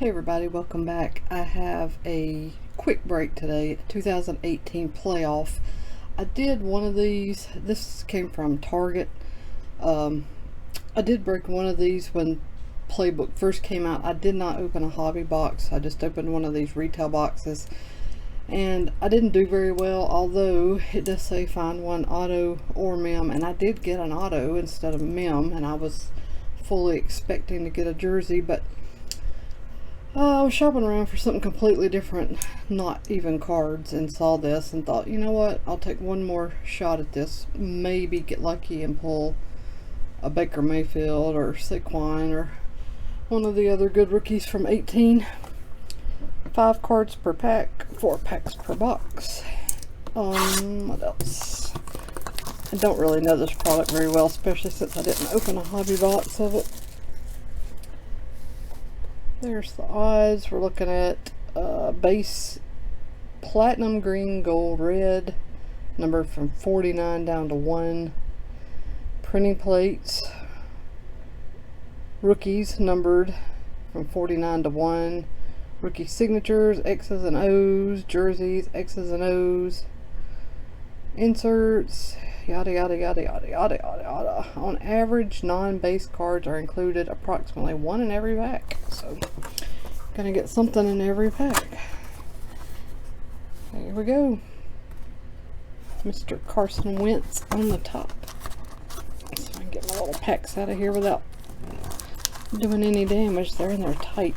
Hey everybody, welcome back. I have a quick break today, 2018 playoff. I did one of these. This came from Target. I did break one of these when Playbook first came out. I did not open a hobby box. I just opened one of these retail boxes. And I didn't do very well, although it does say find one auto or mem. And I did get an auto instead of mem. And I was fully expecting to get a jersey, but I was shopping around for something completely different, not even cards, and saw this and thought, you know what, I'll take one more shot at this. Maybe get lucky and pull a Baker Mayfield or Saquon or one of the other good rookies from 18. 5 cards per pack, 4 packs per box. What else? I don't really know this product very well, especially since I didn't open a hobby box of it. There's the odds. We're looking at base platinum, green, gold, red, numbered from 49 down to 1. Printing plates, rookies numbered from 49 to 1. Rookie signatures, X's and O's, jerseys, X's and O's, inserts, yada yada yada yada yada yada yada. On average, non-base cards are included approximately 1 in every pack, so gonna get something in every pack. Here we go. Mr. Carson Wentz on the top. So I can get my little packs out of here without doing any damage. They're in there tight.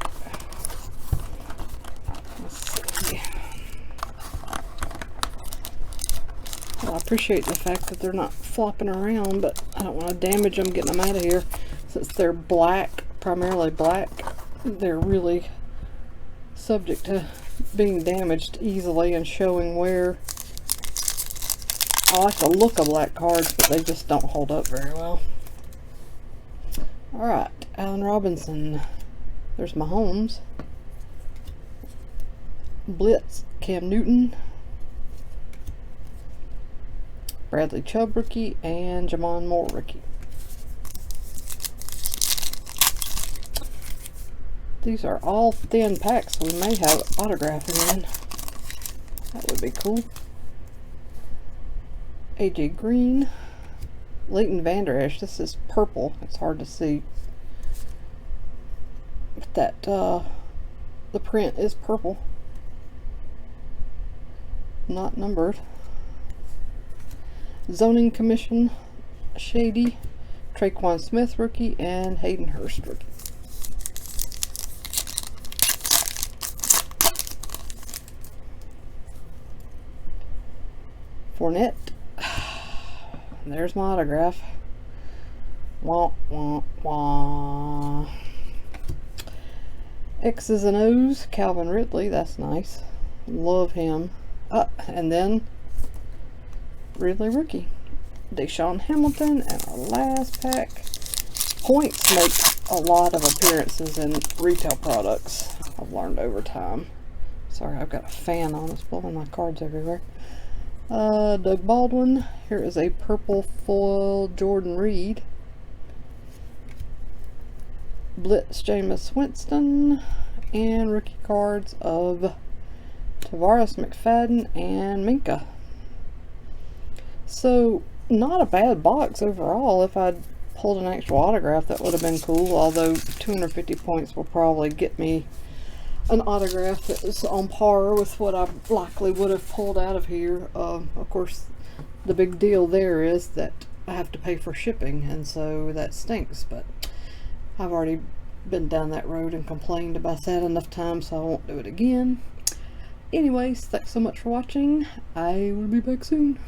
Let's see. Well, I appreciate the fact that they're not flopping around, but I don't want to damage them getting them out of here. Since they're black, primarily black, they're really subject to being damaged easily and showing wear. I like the look of black cards, but they just don't hold up very well. Alright, Allen Robinson. There's Mahomes. Blitz, Cam Newton. Bradley Chubb rookie, and Jamon Moore rookie. These are all thin packs, so we may have autographing in. That would be cool. AJ Green. Leighton Vander Esch. This is purple. It's hard to see. But that, the print is purple. Not numbered. Zoning Commission, Shady, Traquan Smith rookie, and Hayden Hurst rookie. Fournette. There's my autograph. Wah, wah, wah. X's and O's, Calvin Ridley. That's nice. Love him. And then Ridley rookie. Deshaun Hamilton, and our last pack. Points make a lot of appearances in retail products, I've learned over time. Sorry, I've got a fan on. It's blowing my cards everywhere. Doug Baldwin. Here is a purple foil Jordan Reed. Blitz Jameis Winston. And rookie cards of Tavares McFadden and Minka. So, not a bad box overall. If I'd pulled an actual autograph, that would have been cool, although 250 points will probably get me an autograph that is on par with what I likely would have pulled out of here. Of course, the big deal there is that I have to pay for shipping, and so that stinks, but I've already been down that road and complained about that enough times, so I won't do it again. Anyways, thanks so much for watching. I will be back soon.